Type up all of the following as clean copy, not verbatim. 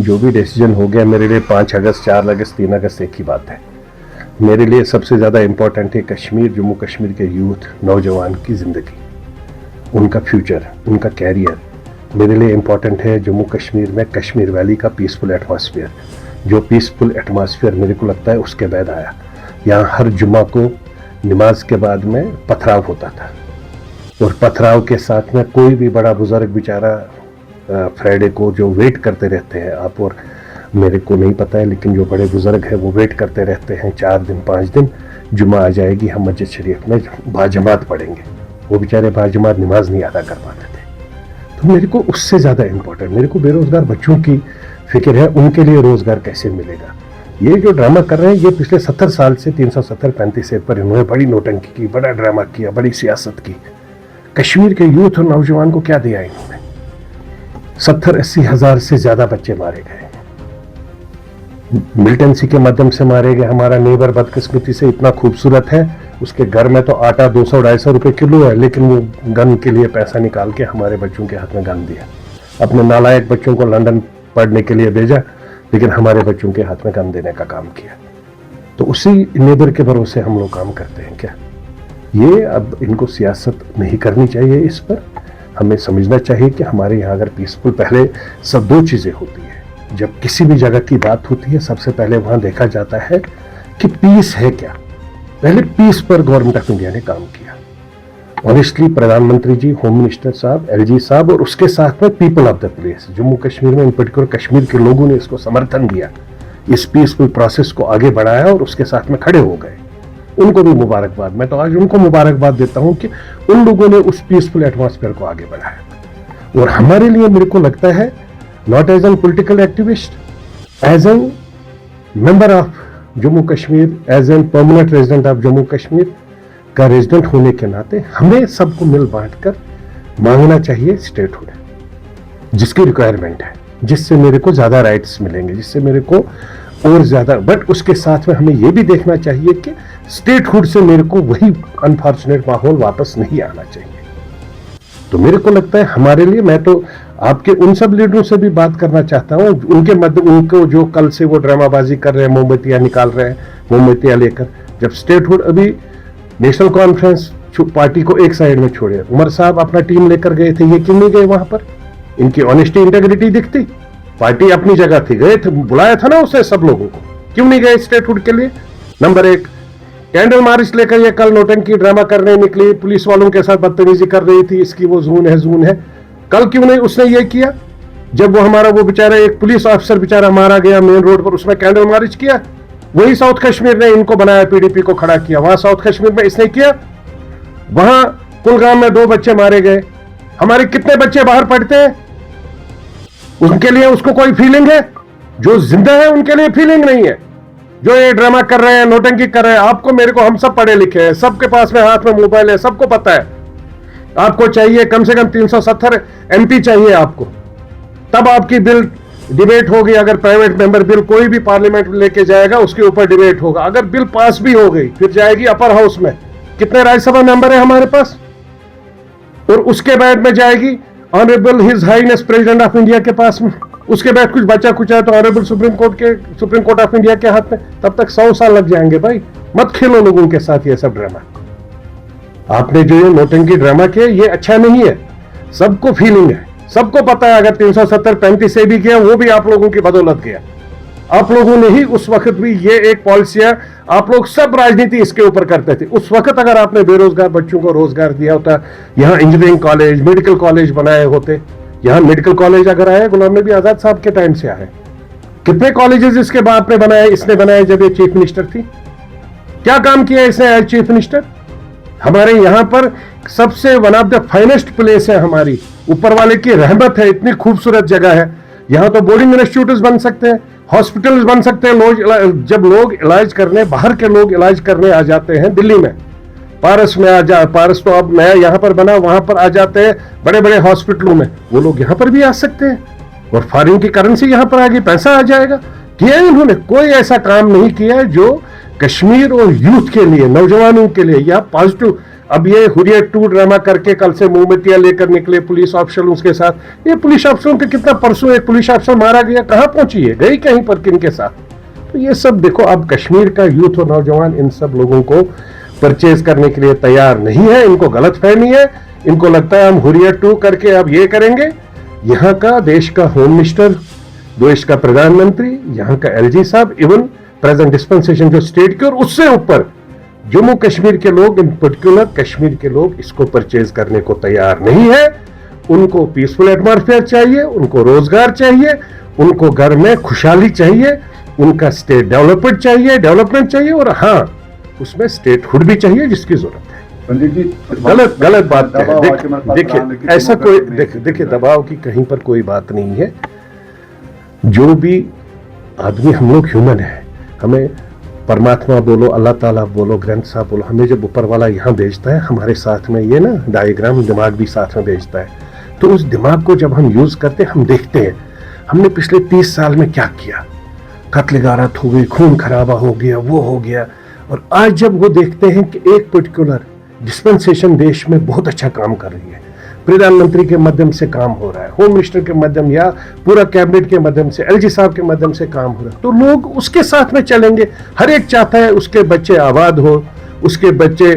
जो भी डिसीजन हो गया मेरे लिए 5 अगस्त, 4 अगस्त, 3 अगस्त एक ही बात है। मेरे लिए सबसे ज़्यादा इम्पोर्टेंट है कश्मीर, जम्मू कश्मीर के यूथ, नौजवान की ज़िंदगी, उनका फ्यूचर, उनका कैरियर। मेरे लिए इम्पोर्टेंट है जम्मू कश्मीर में कश्मीर वैली का पीसफुल एटमॉस्फेयर। जो पीसफुल एटमॉस्फेयर मेरे को लगता है उसके बाद आया। यहाँ हर जुम्मा को नमाज के बाद में पथराव होता था, और पथराव के साथ में कोई भी बड़ा बुजुर्ग बेचारा फ्राइडे को जो वेट करते रहते हैं, आप और मेरे को नहीं पता है, लेकिन जो बड़े बुजुर्ग हैं वो वेट करते रहते हैं 4 दिन 5 दिन, जुम्मा आ जाएगी, हम मस्जिद शरीफ में बाजमात पढ़ेंगे। वो बेचारे बाजमात नमाज नहीं अदा कर पाते थे। तो मेरे को उससे ज़्यादा इम्पोर्टेंट, मेरे को बेरोज़गार बच्चों की फिक्र है, उनके लिए रोज़गार कैसे मिलेगा। ये जो ड्रामा कर रहे हैं, ये पिछले 70 साल से 370-35 पर इन्होंने बड़ी नोटंकी की, बड़ा ड्रामा किया, बड़ी सियासत की। कश्मीर के यूथ और नौजवान को क्या दिया इन्होंने? 70-80 हज़ार से ज़्यादा बच्चे मारे गए, मिलिटेंसी के माध्यम से मारे गए। हमारा नेबर बदकिस्मती से इतना खूबसूरत है, उसके घर में तो आटा 200-250 रुपए किलो है, लेकिन वो गन के लिए पैसा निकाल के हमारे बच्चों के हाथ में गन दिया। अपने नालायक बच्चों को लंदन पढ़ने के लिए भेजा, लेकिन हमारे बच्चों के हाथ में गन देने का काम किया। तो उसी नेबर के भरोसे हम लोग काम करते हैं क्या? ये अब इनको सियासत नहीं करनी चाहिए। इस पर हमें समझना चाहिए कि हमारे यहाँ अगर पीसफुल, पहले सब 2 चीज़ें होती है। जब किसी भी जगह की बात होती है, सबसे पहले वहाँ देखा जाता है कि पीस है क्या। पहले पीस पर गवर्नमेंट ऑफ इंडिया ने काम किया। ऑनेस्टली प्रधानमंत्री जी, होम मिनिस्टर साहब, एलजी साहब, और उसके साथ में people of the place, Jammu Kashmir में इन पर्टिकुलर कश्मीर के लोगों ने इसको समर्थन दिया, इस पीसफुल प्रोसेस को आगे बढ़ाया और उसके साथ में खड़े हो गए। उनको भी मुबारकबाद। मैं तो आज उनको मुबारकबाद देता हूं कि उन लोगों ने उस पीसफुल एटमॉस्फेयर को आगे बढ़ाया। और हमारे लिए, मेरे को लगता है, not as an political activist, as an member of Jammu Kashmir, as an permanent resident of Jammu Kashmir का रेजिडेंट होने के नाते हमें सबको मिल बांट कर मांगना चाहिए स्टेटहुड, जिसकी रिक्वायरमेंट है, जिससे मेरे को ज्यादा राइट्स मिलेंगे, जिससे मेरे को और ज्यादा। बट उसके साथ में हमें यह भी देखना चाहिए कि स्टेटहुड से मेरे को वही अनफॉर्चुनेट माहौल वापस नहीं आना चाहिए। तो मेरे को लगता है हमारे लिए, मैं तो आपके उन सब लीडरों से भी बात करना चाहता हूं, उनके मध्य, उनको जो कल से वो ड्रामाबाजी कर रहे हैं, मोमबत्तियां निकाल रहे हैं, मोमबत्तियां लेकर। जब स्टेटहुड, अभी नेशनल कॉन्फ्रेंस पार्टी को एक साइड में छोड़े, उमर साहब अपना टीम लेकर गए थे, ये क्यों नहीं गए वहां पर? इनकी ऑनेस्टी, इंटेग्रिटी दिखती। पार्टी अपनी जगह थी, गए थे, बुलाया था ना उसने सब लोगों को, क्यों नहीं गए स्टेटहुड के लिए? नंबर 1, कैंडल मार्च लेकर ये कल नौटंकी ड्रामा करने निकली, पुलिस वालों के साथ बदतमीजी कर रही थी, इसकी वो जून है। कल क्यों नहीं उसने ये किया? जब वो हमारा वो बेचारा एक पुलिस ऑफिसर बेचारा मारा गया मेन रोड पर, उसमें कैंडल मार्च किया। वही साउथ कश्मीर ने इनको बनाया, पीडीपी को खड़ा किया। वहां साउथ कश्मीर में इसने किया। वहां कुलगाम में 2 बच्चे मारे गए। हमारे कितने बच्चे बाहर पढ़ते हैं, उनके लिए उसको कोई फीलिंग है? जो जिंदा है उनके लिए फीलिंग नहीं है। जो ये ड्रामा कर रहे हैं, नोटंकी कर रहे हैं, आपको, मेरे को, हम सब पढ़े लिखे हैं, सबके पास में हाथ में मोबाइल है, सबको पता है। आपको चाहिए कम से कम 370 एमपी चाहिए आपको, तब आपकी बिल डिबेट होगी। अगर प्राइवेट मेंबर बिल कोई भी पार्लियामेंट लेके जाएगा, उसके ऊपर डिबेट होगा। अगर बिल पास भी हो गई, फिर जाएगी अपर हाउस में। कितने राज्यसभा मेंबर है हमारे पास? और उसके बाद में जाएगी honourable his Highness president of India के पास में। उसके बाद कुछ बचा कुछ है तो honourable supreme court of India के हाथ में। तब तक 100 साल लग जाएंगे भाई। मत खेलो लोगों के साथ ये सब ड्रामा। आपने जो ये नोटंकी ड्रामा किया, ये अच्छा नहीं है। सबको फीलिंग है, सबको पता है। अगर 370-35 से भी किया, वो भी आप लोगों की बदौलत किया। आप लोगों ने ही उस वक्त भी ये एक पॉलिसियां, आप लोग सब राजनीति इसके ऊपर करते थे। उस वक्त अगर आपने बेरोजगार बच्चों को रोजगार दिया होता, यहाँ इंजीनियरिंग कॉलेज, मेडिकल कॉलेज बनाए होते। यहाँ मेडिकल कॉलेज अगर आए, गुलाम नबी आजाद साहब के टाइम से आए। कितने कॉलेजेस इसके बाप ने बनाए, इसने बनाए जब ये चीफ मिनिस्टर थी? क्या काम किया इसने एज चीफ मिनिस्टर? हमारे यहाँ पर सबसे one of the finest place है हमारी, ऊपर वाले की रहमत है, इतनी खूबसूरत जगह है। यहाँ तो बोर्डिंग इंस्टीट्यूट बन सकते हैं, हॉस्पिटल्स बन सकते हैं। लोग, जब लोग इलाज करने, बाहर के लोग इलाज करने आ जाते हैं दिल्ली में, पारस में पारस तो अब नया यहाँ पर बना, वहां पर आ जाते हैं बड़े बड़े हॉस्पिटलों में, वो लोग यहाँ पर भी आ सकते हैं। और फॉरेन की करेंसी यहाँ पर आ गई, पैसा आ जाएगा। किया इन्होंने कोई ऐसा काम नहीं किया जो कश्मीर और यूथ के लिए, नौजवानों के लिए, या पॉजिटिव अब ये हुर्रियत 2 ड्रामा करके कल से मोमबत्तियां लेकर निकले पुलिस ऑफिसर उसके साथ। ये पुलिस ऑफिसरों के कितना, परसों एक पुलिस ऑफिसर मारा गया, कहां पहुंची है, गई कहीं पर, किन के साथ? तो ये सब देखो, अब कश्मीर का यूथ और नौजवान इन सब लोगों को परचेज करने के लिए तैयार नहीं है। इनको गलत फहमी है, इनको लगता है हम हुर्रियत 2 करके अब ये करेंगे। यहाँ का देश का होम मिनिस्टर, देश का प्रधानमंत्री, यहाँ का एलजी साहब, इवन प्रेजेंट डिस्पेंसेशन जो स्टेट के, और उससे ऊपर जम्मू कश्मीर के लोग, इन पर्टिकुलर कश्मीर के लोग इसको परचेज करने को तैयार नहीं है। उनको पीसफुल एटमॉस्फेयर चाहिए, उनको रोजगार चाहिए, उनको घर में खुशहाली चाहिए, उनका स्टेट डेवलपमेंट चाहिए, और हाँ, उसमें स्टेटहुड भी चाहिए जिसकी जरूरत है। पंडित जी, गलत बात है। देखिए ऐसा कोई, देखिए दबाव की कहीं पर कोई बात नहीं है। जो भी आदमी, हम लोग ह्यूमन है, हमें परमात्मा बोलो, अल्लाह ताला बोलो, ग्रंथ साहब बोलो, हमें जब ऊपर वाला यहाँ भेजता है, हमारे साथ में ये ना डायग्राम दिमाग भी साथ में भेजता है, तो उस दिमाग को जब हम यूज करते हैं, हम देखते हैं हमने पिछले 30 साल में क्या किया, कत्ल गारत हो गई, खून खराबा हो गया, वो हो गया। और आज जब वो देखते हैं कि एक पर्टिकुलर डिस्पेंसेशन देश में बहुत अच्छा काम कर रही है, प्रधानमंत्री के माध्यम से काम हो रहा है, होम मिनिस्टर के माध्यम या पूरा कैबिनेट के माध्यम से, एलजी साहब के माध्यम से काम हो रहा है, तो लोग उसके साथ में चलेंगे। हर एक चाहता है उसके बच्चे आबाद हो, उसके बच्चे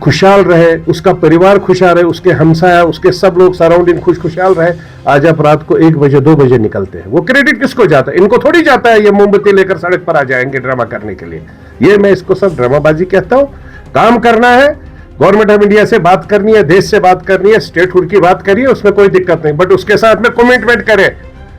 खुशहाल रहे, उसका परिवार खुशहाल रहे, उसके हमसाया, उसके सब लोग सराउंडिंग खुशहाल रहे। आज आप रात को 1 बजे 2 बजे निकलते हैं, वो क्रेडिट किसको जाता है? इनको थोड़ी जाता है ये मोमबत्ती लेकर सड़क पर आ जाएंगे ड्रामा करने के लिए। ये मैं इसको सब ड्रामाबाजी कहता हूँ। काम करना है, गवर्नमेंट ऑफ इंडिया से बात करनी है, देश से बात करनी है, स्टेटहुड की बात करिए, उसमें कोई दिक्कत नहीं, बट उसके साथ में कमिटमेंट करें।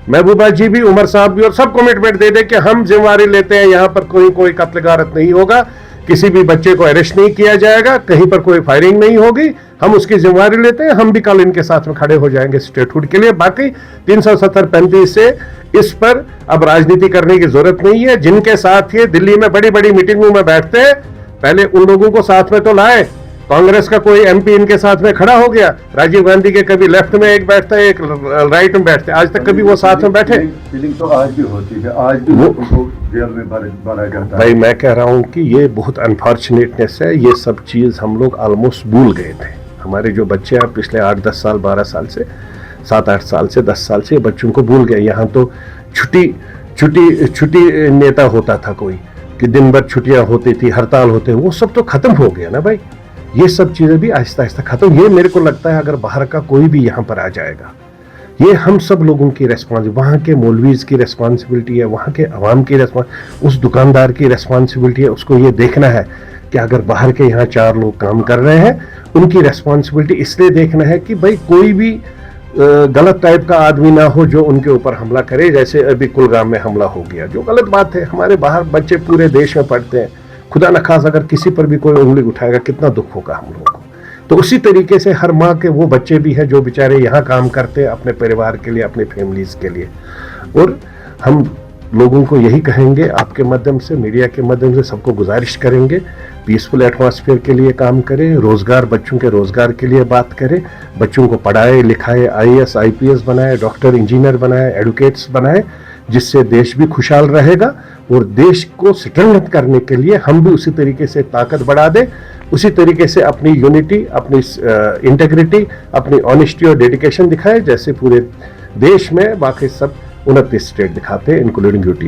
महबूबा जी भी, उमर साहब भी, और सब कमिटमेंट दे दे कि हम जिम्मेवारी लेते हैं, यहाँ पर कोई कत्ल गारत नहीं होगा, किसी भी बच्चे को अरेस्ट नहीं किया जाएगा, कहीं पर कोई फायरिंग नहीं होगी, हम उसकी जिम्मेवारी लेते हैं। हम भी कल इनके साथ में खड़े हो जाएंगे स्टेटहुड के लिए। बाकी 370-35 से इस पर अब राजनीति करने की जरूरत नहीं है। जिनके साथ ये दिल्ली में बड़ी बड़ी मीटिंगों में बैठते हैं, पहले उन लोगों को साथ में तो लाए। कांग्रेस का कोई एमपी इनके साथ में खड़ा हो गया, राजीव गांधी के कभी लेफ्ट में एक बैठता है, एक राइट में बैठते हैं, आज तक कभी वो साथ में बैठे? फीलिंग तो आज भी होती है, आज भी वो जेल में भरा जाता है। भाई मैं कह रहा हूँ कि ये बहुत अनफॉर्चुनेटनेस है। ये सब चीज हम लोग ऑलमोस्ट भूल गए थे। हमारे जो बच्चे हैं पिछले 8-10 साल, 12 साल से, 7-8 साल से, 10 साल से बच्चों को भूल गए। यहाँ तो छुट्टी नेता होता था कोई, कि दिन भर छुट्टियां होती थी, हड़ताल होते, वो सब तो खत्म हो गया ना भाई। ये सब चीजें भी आहिस्ता आहिस्ता खत्म। ये मेरे को लगता है अगर बाहर का कोई भी यहाँ पर आ जाएगा, ये हम सब लोगों की रेस्पॉन्सिबिलिटी, वहाँ के मौलवीज की रेस्पॉन्सिबिलिटी है, वहाँ के अवाम की रेस्पॉन्सिबिलिटी, उस दुकानदार की रेस्पॉन्सिबिलिटी है। उसको ये देखना है कि अगर बाहर के यहाँ 4 लोग काम कर रहे हैं, उनकी रेस्पॉन्सिबिलिटी इसलिए देखना है कि भाई कोई भी गलत टाइप का आदमी ना हो जो उनके ऊपर हमला करे, जैसे अभी कुलगाम में हमला हो गया, जो गलत बात है। हमारे बाहर बच्चे पूरे देश में पढ़ते हैं, खुदा न खास अगर किसी पर भी कोई उंगली उठाएगा, कितना दुख होगा हम लोगों को। तो उसी तरीके से हर माँ के वो बच्चे भी हैं जो बेचारे यहाँ काम करते हैं अपने परिवार के लिए, अपने फैमिलीज के लिए। और हम लोगों को यही कहेंगे, आपके माध्यम से, मीडिया के माध्यम से सबको गुजारिश करेंगे, पीसफुल एटमॉस्फेयर के लिए काम करें, रोजगार, बच्चों के रोजगार के लिए बात करें, बच्चों को पढ़ाए लिखाए, IAS IPS बनाए, डॉक्टर इंजीनियर बनाए, एडवोकेट्स बनाए, जिससे देश भी खुशहाल रहेगा। और देश को स्ट्रेंथ करने के लिए हम भी उसी तरीके से ताकत बढ़ा दें, उसी तरीके से अपनी यूनिटी, अपनी इंटेग्रिटी, अपनी ऑनेस्टी और डेडिकेशन दिखाए, जैसे पूरे देश में बाकी सब 29 स्टेट दिखाते हैं, इंक्लूडिंग यूटी।